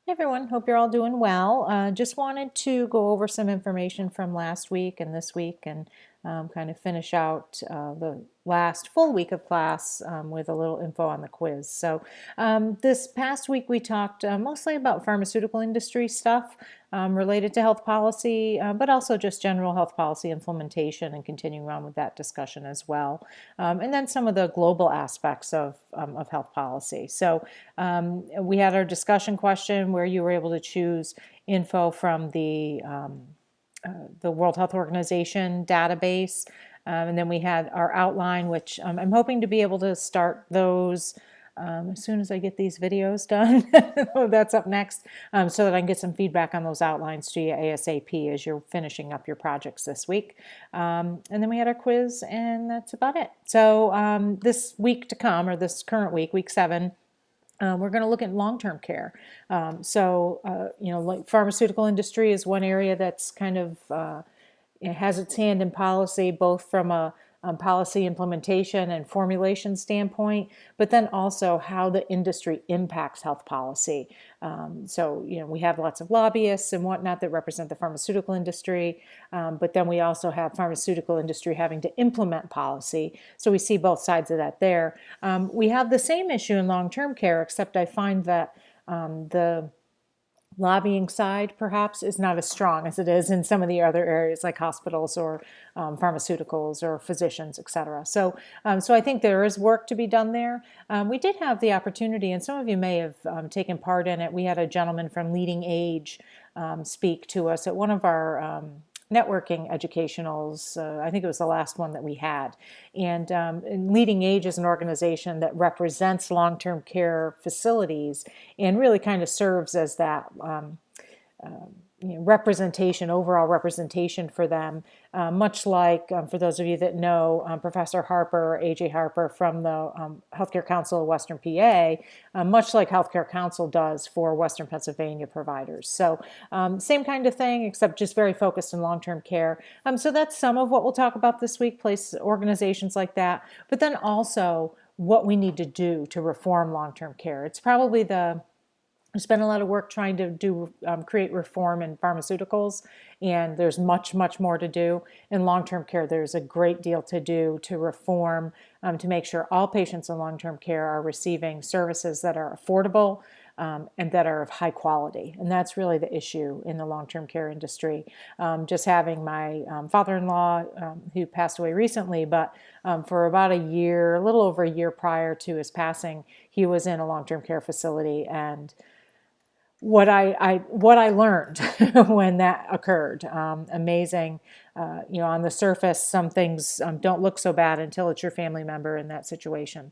Hey everyone, hope you're all doing well. Just wanted to go over some information from last week and this week and kind of finish out the last full week of class with a little info on the quiz. This past week we talked mostly about pharmaceutical industry stuff related to health policy, but also just general health policy implementation and continuing on with that discussion as well. And then some of the global aspects of health policy. We had our discussion question where you were able to choose info from the World Health Organization database. And then we had our outline, which I'm hoping to be able to start those as soon as I get these videos done. That's up next, so that I can get some feedback on those outlines to you ASAP as you're finishing up your projects this week. And then we had our quiz, and that's about it. This week to come, or this current week, week 7, we're going to look at long-term care. Like pharmaceutical industry is one area that's kind of it has its hand in policy, both from a policy implementation and formulation standpoint, but then also how the industry impacts health policy. We have lots of lobbyists and whatnot that represent the pharmaceutical industry, but then we also have pharmaceutical industry having to implement policy. So we see both sides of that there. We have the same issue in long-term care, except I find that the lobbying side perhaps is not as strong as it is in some of the other areas like hospitals or pharmaceuticals or physicians, etc. So I think there is work to be done there. We did have the opportunity, and some of you may have taken part in it. We had a gentleman from Leading Age speak to us at one of our networking educationals. I think it was the last one that we had. And Leading Age is an organization that represents long-term care facilities and really kind of serves as that representation, overall representation for them, much like, for those of you that know, Professor Harper, A.J. Harper from the Healthcare Council of Western PA, much like Healthcare Council does for Western Pennsylvania providers. Same kind of thing, except just very focused in long-term care. So that's some of what we'll talk about this week, place organizations like that, but then also what we need to do to reform long-term care. It's probably I spent a lot of work trying to create reform in pharmaceuticals, and there's much, much more to do. In long-term care, there's a great deal to do to reform, to make sure all patients in long-term care are receiving services that are affordable and that are of high quality. And that's really the issue in the long-term care industry. Just having my father-in-law, who passed away recently, but for about a year, a little over a year prior to his passing, he was in a long-term care facility, and what I learned when that occurred. Amazing. On the surface, some things don't look so bad until it's your family member in that situation.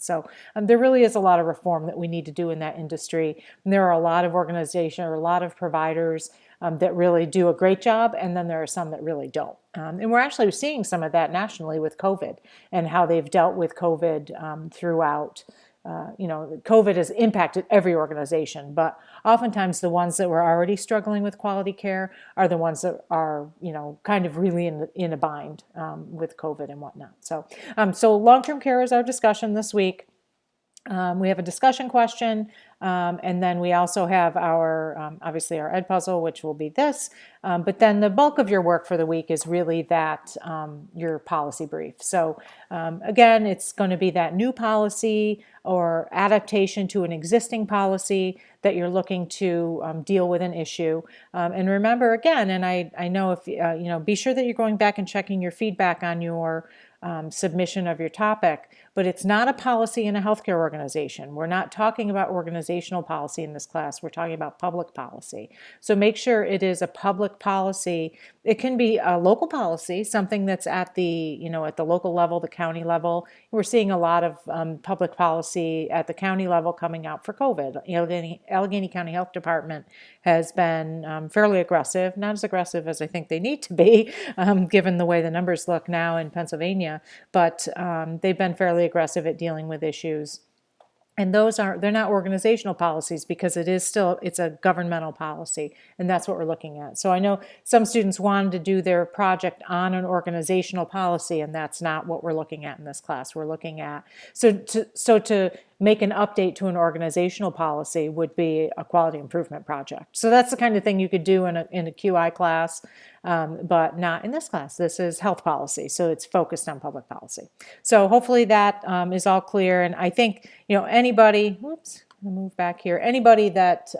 There really is a lot of reform that we need to do in that industry. And there are a lot of organizations or a lot of providers that really do a great job, and then there are some that really don't. And we're actually seeing some of that nationally with COVID and how they've dealt with COVID throughout. COVID has impacted every organization, but oftentimes the ones that were already struggling with quality care are the ones that are, kind of really in a bind with COVID and whatnot. So long-term care is our discussion this week. We have a discussion question, and then we also have obviously our ed puzzle, which will be this. But then the bulk of your work for the week is really that your policy brief. Again, it's going to be that new policy or adaptation to an existing policy that you're looking to deal with an issue. And remember, again, and I know if be sure that you're going back and checking your feedback on your submission of your topic, but it's not a policy in a healthcare organization. We're not talking about organizational policy in this class. We're talking about public policy. So make sure it is a public policy. It can be a local policy, something that's at the local level, the county level. We're seeing a lot of public policy at the county level coming out for COVID. Allegheny County Health Department has been fairly aggressive, not as aggressive as I think they need to be, given the way the numbers look now in Pennsylvania, but they've been fairly aggressive at dealing with issues. And they're not organizational policies because it's a governmental policy, and that's what we're looking at. So I know some students wanted to do their project on an organizational policy, and that's not what we're looking at in this class. We're looking at, to make an update to an organizational policy would be a quality improvement project. So that's the kind of thing you could do in a QI class, but not in this class. This is health policy, so it's focused on public policy. So hopefully that is all clear. And I think, anybody, whoops, I'll move back here. Anybody that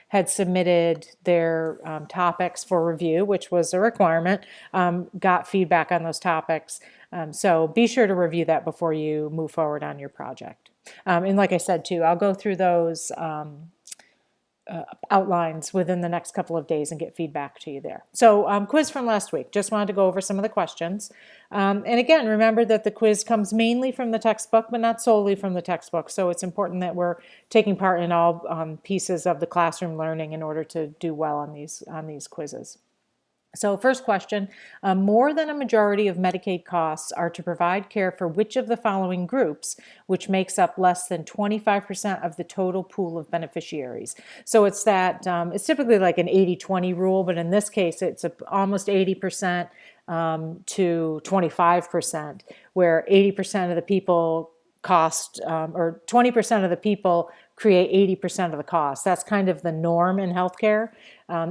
had submitted their topics for review, which was a requirement, got feedback on those topics. So be sure to review that before you move forward on your project. And like I said, too, I'll go through those outlines within the next couple of days and get feedback to you there. So quiz from last week. Just wanted to go over some of the questions. And again, remember that the quiz comes mainly from the textbook, but not solely from the textbook. So it's important that we're taking part in all pieces of the classroom learning in order to do well on these quizzes. So first question, more than a majority of Medicaid costs are to provide care for which of the following groups, which makes up less than 25% of the total pool of beneficiaries. So it's that, it's typically like an 80-20 rule, but in this case, it's almost 80% to 25%, where 80% of the people cost, or 20% of the people create 80% of the cost. That's kind of the norm in healthcare.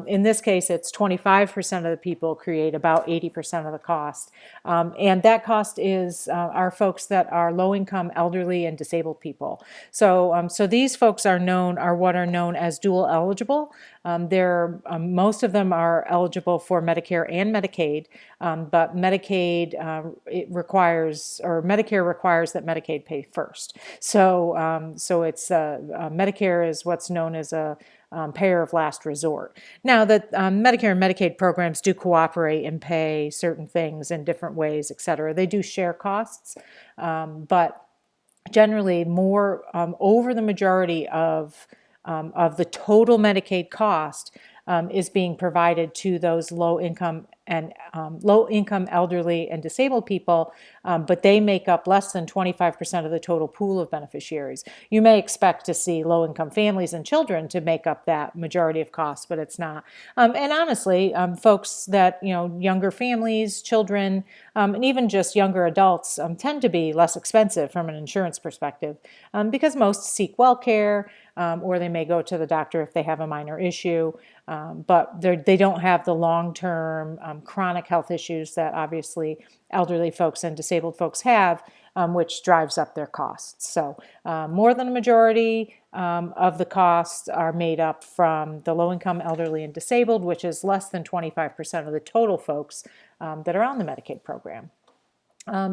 In this case, it's 25% of the people create about 80% of the cost. And that cost is our folks that are low-income, elderly, and disabled people. So these folks are what are known as dual eligible. Most of them are eligible for Medicare and Medicaid, but Medicare requires that Medicaid pay first. So it's Medicare is what's known as a payer of last resort. Now that Medicare and Medicaid programs do cooperate and pay certain things in different ways, et cetera, they do share costs, but generally more over the majority of the total Medicaid cost is being provided to those low-income, elderly, and disabled people, but they make up less than 25% of the total pool of beneficiaries. You may expect to see low-income families and children to make up that majority of costs, but it's not. And honestly, folks that, younger families, children, and even just younger adults tend to be less expensive from an insurance perspective because most seek well care, or they may go to the doctor if they have a minor issue, but they don't have the long-term chronic health issues that obviously elderly folks and disabled folks have, which drives up their costs. So more than a majority of the costs are made up from the low-income, elderly, and disabled, which is less than 25% of the total folks that are on the Medicaid program.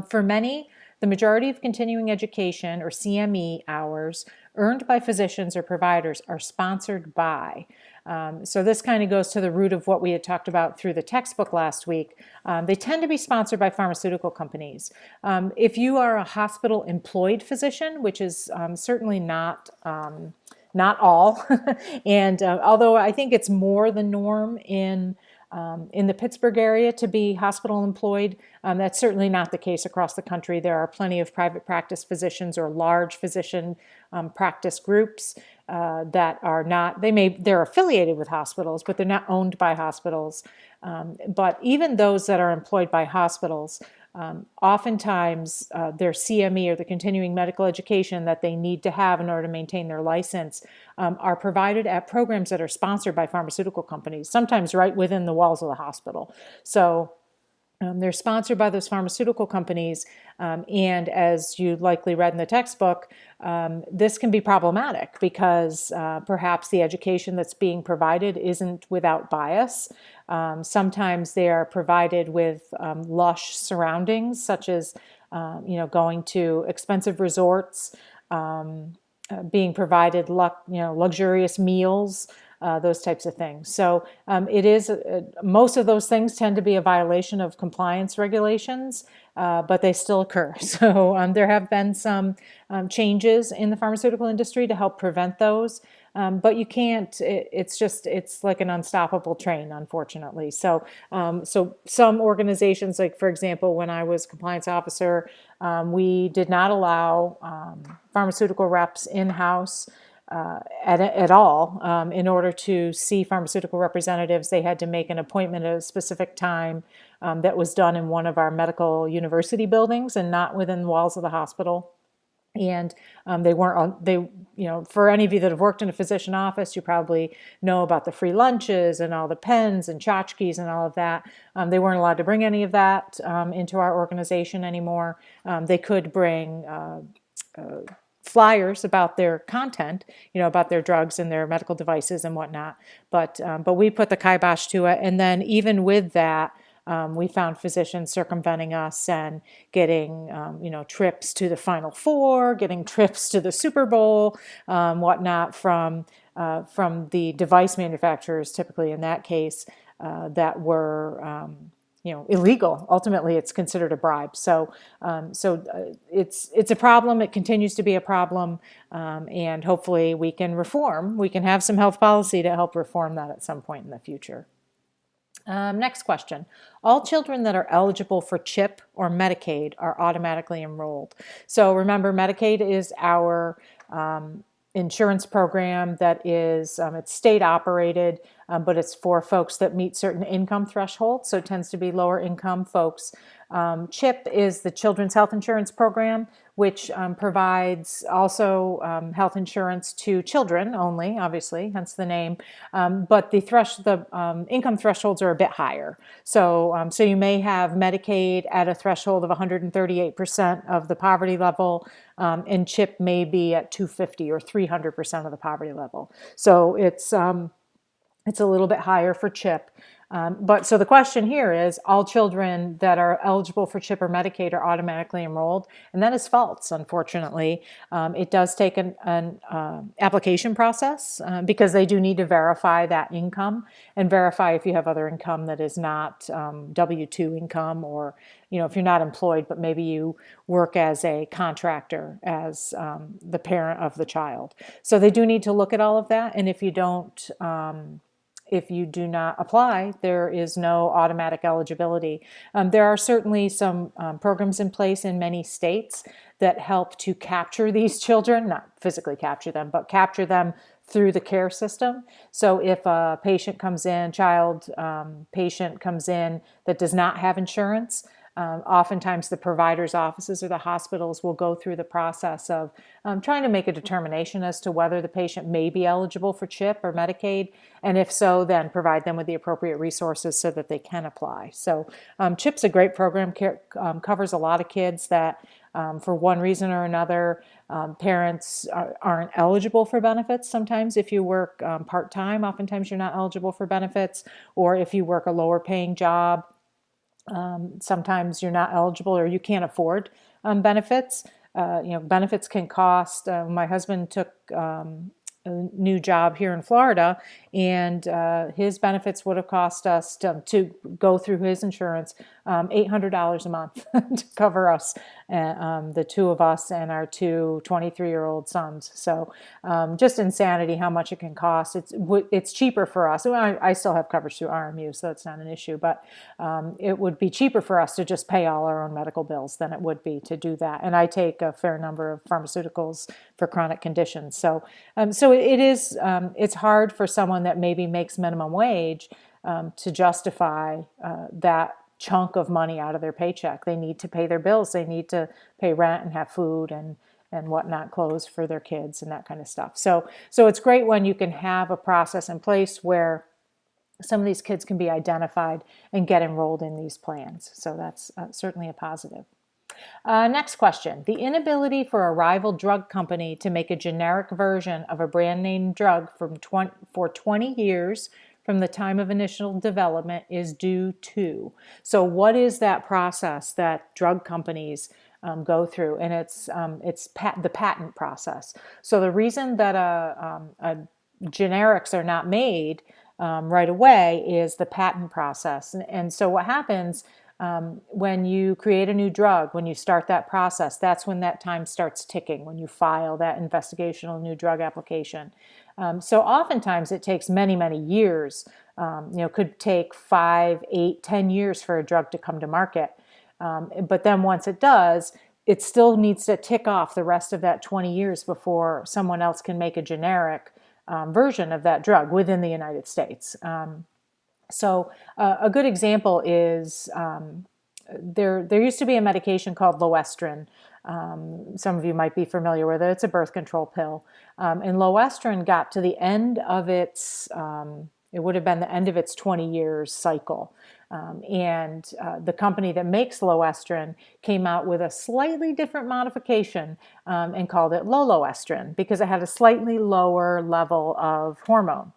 For many, the majority of continuing education, or CME, hours earned by physicians or providers are sponsored by. So this kind of goes to the root of what we had talked about through the textbook last week. They tend to be sponsored by pharmaceutical companies. If you are a hospital-employed physician, which is certainly not all, and although I think it's more the norm in the Pittsburgh area to be hospital employed, that's certainly not the case across the country. There are plenty of private practice physicians or large physician practice groups that are not, they're affiliated with hospitals, but they're not owned by hospitals. But even those that are employed by hospitals, oftentimes their CME, or the continuing medical education that they need to have in order to maintain their license, are provided at programs that are sponsored by pharmaceutical companies, sometimes right within the walls of the hospital. So they're sponsored by those pharmaceutical companies, and as you likely read in the textbook, this can be problematic because perhaps the education that's being provided isn't without bias. Sometimes they are provided with lush surroundings, such as going to expensive resorts, being provided luxurious meals, those types of things. So it is most of those things tend to be a violation of compliance regulations, but they still occur. So there have been some changes in the pharmaceutical industry to help prevent those. But you can't, it's like an unstoppable train, unfortunately. So some organizations, like for example, when I was compliance officer, we did not allow pharmaceutical reps in-house at all. In order to see pharmaceutical representatives, they had to make an appointment at a specific time that was done in one of our medical university buildings and not within the walls of the hospital. And they weren't, for any of you that have worked in a physician office, you probably know about the free lunches and all the pens and tchotchkes and all of that. They weren't allowed to bring any of that into our organization anymore. They could bring flyers about their content, about their drugs and their medical devices and whatnot. But we put the kibosh to it. And then even with that, we found physicians circumventing us and getting, trips to the Final Four, getting trips to the Super Bowl, whatnot from the device manufacturers, typically in that case, that were illegal. Ultimately, it's considered a bribe. So it's a problem. It continues to be a problem, and hopefully we can reform. We can have some health policy to help reform that at some point in the future. Next question. All children that are eligible for CHIP or Medicaid are automatically enrolled. So remember, Medicaid is our insurance program that is, it's state operated, but it's for folks that meet certain income thresholds, so it tends to be lower income folks. CHIP is the Children's Health Insurance Program, which provides also health insurance to children only, obviously, hence the name. But the income thresholds are a bit higher. So you may have Medicaid at a threshold of 138% of the poverty level, and CHIP may be at 250 or 300% of the poverty level. So it's a little bit higher for CHIP. So the question here is, all children that are eligible for CHIP or Medicaid are automatically enrolled, and that is false, unfortunately. It does take an application process because they do need to verify that income and verify if you have other income that is not W-2 income, or if you're not employed, but maybe you work as a contractor as the parent of the child. So they do need to look at all of that, and if you do not apply, there is no automatic eligibility. There are certainly some programs in place in many states that help to capture these children, not physically capture them, but capture them through the care system. So if a patient comes in, patient comes in that does not have insurance, oftentimes the provider's offices or the hospitals will go through the process of trying to make a determination as to whether the patient may be eligible for CHIP or Medicaid, and if so, then provide them with the appropriate resources so that they can apply. So CHIP's a great program, covers a lot of kids that for one reason or another, parents aren't eligible for benefits. Sometimes if you work part-time, oftentimes you're not eligible for benefits, or if you work a lower paying job, sometimes you're not eligible or you can't afford benefits. Benefits can cost. My husband took a new job here in Florida, and his benefits would have cost us to go through his insurance $800 a month to cover us, the two of us and our two 23-year-old sons. So just insanity how much it can cost. It's cheaper for us. I still have coverage through RMU, so that's not an issue, but it would be cheaper for us to just pay all our own medical bills than it would be to do that. And I take a fair number of pharmaceuticals for chronic conditions. So it's hard for someone that maybe makes minimum wage to justify that chunk of money out of their paycheck. They need to pay their bills. They need to pay rent and have food and whatnot, clothes for their kids and that kind of stuff. So it's great when you can have a process in place where some of these kids can be identified and get enrolled in these plans. So that's certainly a positive. Next question. The inability for a rival drug company to make a generic version of a brand name drug for 20 years from the time of initial development is due to. So what is that process that drug companies go through? And it's the patent process. So the reason that generics are not made right away is the patent process. And so what happens when you create a new drug, when you start that process, that's when that time starts ticking, when you file that investigational new drug application. So oftentimes it takes many, many years. Could take 5, 8, 10 years for a drug to come to market. But then once it does, it still needs to tick off the rest of that 20 years before someone else can make a generic version of that drug within the United States. So a good example is there used to be a medication called Loestrin Some of you might be familiar with it. It's a birth control pill. And Lowestrin got to the end of its, it would have been the end of its 20 years cycle. And the company that makes Lowestrin came out with a slightly different modification and called it Lowestrin because it had a slightly lower level of hormone.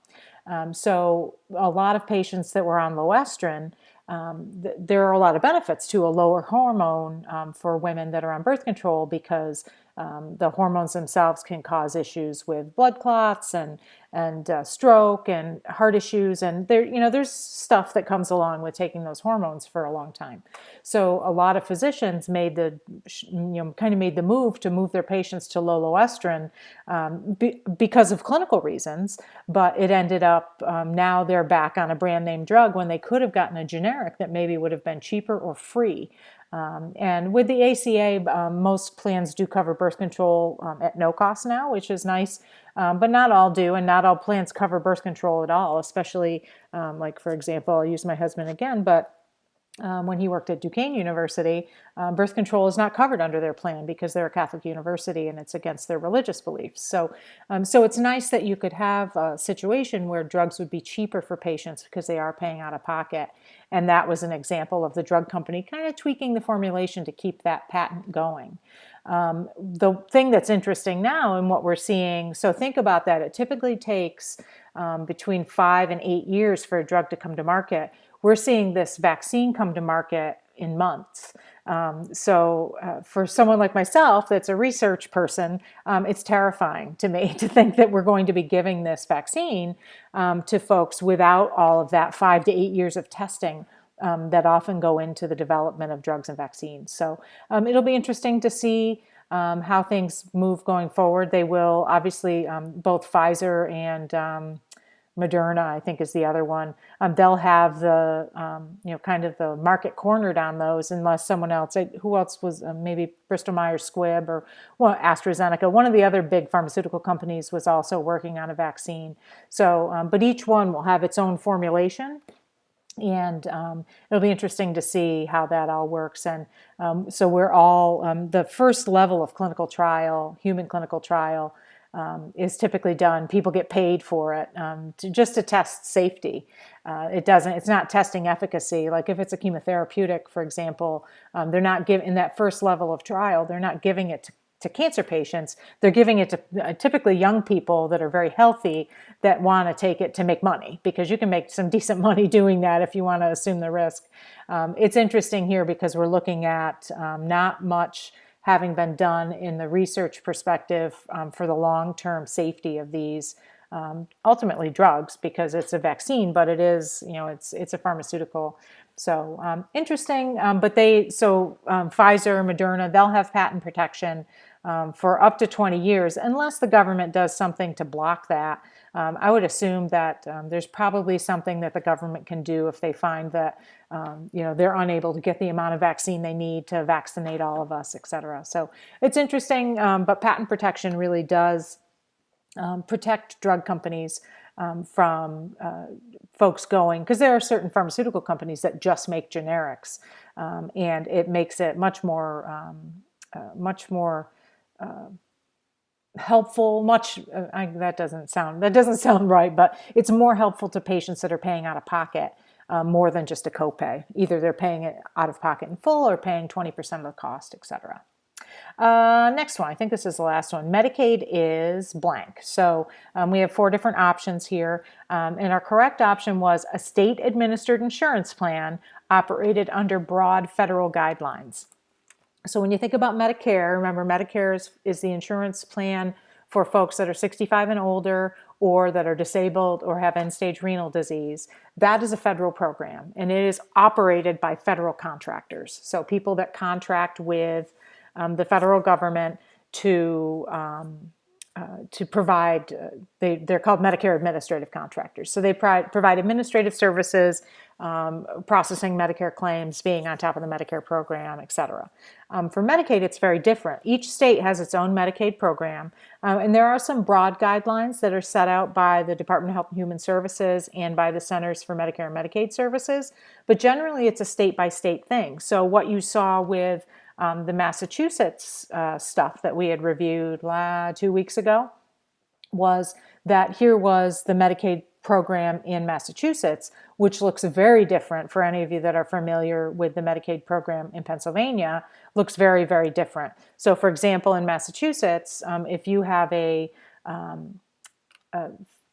So a lot of patients that were on Lowestrin, there are a lot of benefits to a lower hormone for women that are on birth control because the hormones themselves can cause issues with blood clots and stroke and heart issues, and there's stuff that comes along with taking those hormones for a long time. So a lot of physicians made the move to move their patients to Lowestrin because of clinical reasons, but it ended up now they're back on a brand name drug when they could have gotten a generic that maybe would have been cheaper or free. And with the ACA, most plans do cover birth control at no cost now, which is nice, but not all do, and not all plans cover birth control at all, especially like, for example, I'll use my husband again, but when he worked at Duquesne University, birth control is not covered under their plan because they're a Catholic university and it's against their religious beliefs. So it's nice that you could have a situation where drugs would be cheaper for patients because they are paying out of pocket. And that was an example of the drug company kind of tweaking the formulation to keep that patent going. The thing that's interesting now and what we're seeing, so think about that, it typically takes between 5 and 8 years for a drug to come to market. We're seeing this vaccine come to market in months. For someone like myself that's a research person, it's terrifying to me to think that we're going to be giving this vaccine to folks without all of that 5 to 8 years of testing that often go into the development of drugs and vaccines. So it'll be interesting to see how things move going forward. They will obviously, both Pfizer and Moderna, I think, is the other one. They'll have the, kind of the market cornered on those unless someone else, who else was, maybe Bristol Myers Squibb or AstraZeneca. One of the other big pharmaceutical companies was also working on a vaccine. So, but each one will have its own formulation. And it'll be interesting to see how that all works. And so we're all, the first level of clinical trial, human clinical trial, is typically done. People get paid for it just to test safety. It's not testing efficacy. Like if it's a chemotherapeutic, for example, they're not giving, in that first level of trial, they're not giving it to cancer patients. They're giving it to typically young people that are very healthy that want to take it to make money, because you can make some decent money doing that if you want to assume the risk. It's interesting here because we're looking at not much having been done in the research perspective for the long-term safety of these ultimately drugs, because it's a vaccine, but it is, it's a pharmaceutical. So interesting, but Pfizer, Moderna, they'll have patent protection for up to 20 years, unless the government does something to block that. I would assume that there's probably something that the government can do if they find that they're unable to get the amount of vaccine they need to vaccinate all of us, et cetera. So it's interesting, but patent protection really does protect drug companies from folks going, because there are certain pharmaceutical companies that just make generics, and it makes it much more helpful. That doesn't sound right, but it's more helpful to patients that are paying out of pocket more than just a copay. Either they're paying it out of pocket in full or paying 20% of the cost, et cetera. Next one, I think this is the last one. Medicaid is blank. So we have 4 different options here. And our correct option was a state-administered insurance plan operated under broad federal guidelines. So when you think about Medicare, remember Medicare is the insurance plan for folks that are 65 and older, or that are disabled or have end-stage renal disease. That is a federal program, and it is operated by federal contractors. So people that contract with the federal government to provide, they're called Medicare administrative contractors. So they provide administrative services, processing Medicare claims, being on top of the Medicare program, et cetera. For Medicaid, it's very different. Each state has its own Medicaid program, and there are some broad guidelines that are set out by the Department of Health and Human Services and by the Centers for Medicare and Medicaid Services, but generally it's a state-by-state thing. So what you saw with The Massachusetts stuff that we had reviewed 2 weeks ago was that here was the Medicaid program in Massachusetts, which looks very different. For any of you that are familiar with the Medicaid program in Pennsylvania, looks very, very different. So for example, in Massachusetts, if you have a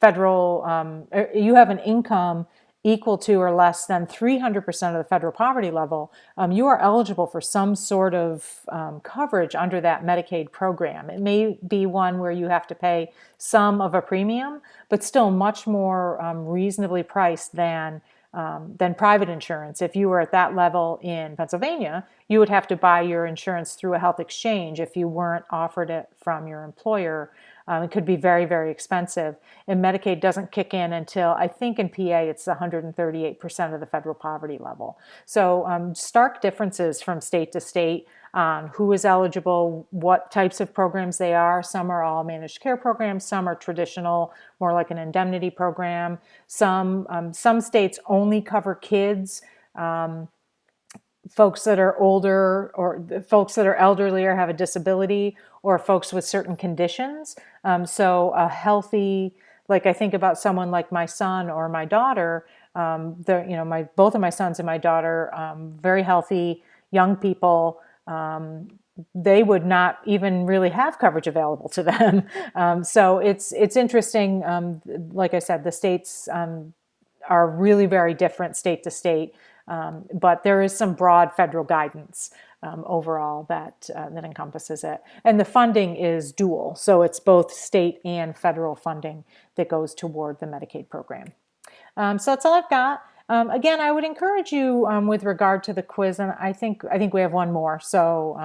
federal, you have an income equal to or less than 300% of the federal poverty level, you are eligible for some sort of coverage under that Medicaid program. It may be one where you have to pay some of a premium, but still much more reasonably priced than private insurance. If you were at that level in Pennsylvania, you would have to buy your insurance through a health exchange if you weren't offered it from your employer. It could be very, very expensive. And Medicaid doesn't kick in until, I think in PA, it's 138% of the federal poverty level. So stark differences from state to state on who is eligible, what types of programs they are. Some are all managed care programs. Some are traditional, more like an indemnity program. Some states only cover kids. Folks that are older, or folks that are elderly or have a disability, or folks with certain conditions. So a healthy, like I think about someone like my son or my daughter, both of my sons and my daughter, very healthy young people, they would not even really have coverage available to them. So it's interesting. Like I said, the states are really very different state to state. But there is some broad federal guidance overall that encompasses it. And the funding is dual, so it's both state and federal funding that goes toward the Medicaid program. So that's all I've got. Again, I would encourage you with regard to the quiz, and I think we have one more, so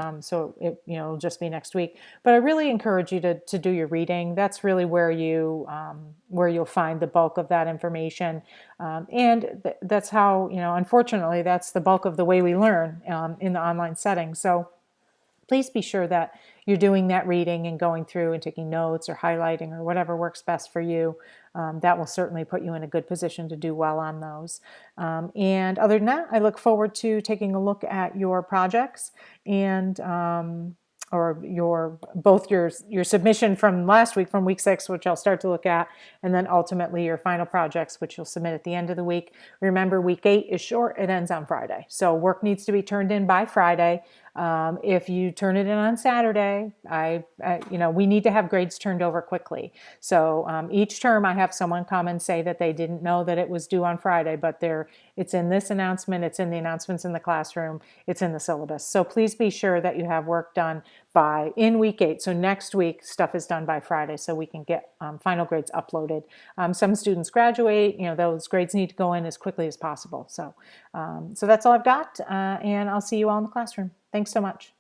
it'll just be next week. But I really encourage you to do your reading. That's really where you'll find the bulk of that information, and that's how, unfortunately, that's the bulk of the way we learn in the online setting. So please be sure that you're doing that reading and going through and taking notes or highlighting or whatever works best for you. That will certainly put you in a good position to do well on those. And other than that, I look forward to taking a look at your projects and or your submission from last week, from week 6, which I'll start to look at, and then ultimately your final projects, which you'll submit at the end of the week. Remember, week 8 is short. It ends on Friday. So work needs to be turned in by Friday. If you turn it in on Saturday, we need to have grades turned over quickly. So each term I have someone come and say that they didn't know that it was due on Friday, but it's in this announcement, it's in the announcements in the classroom, it's in the syllabus. So please be sure that you have work done in week 8. So next week, stuff is done by Friday so we can get final grades uploaded. Some students graduate, those grades need to go in as quickly as possible. So that's all I've got, and I'll see you all in the classroom. Thanks so much.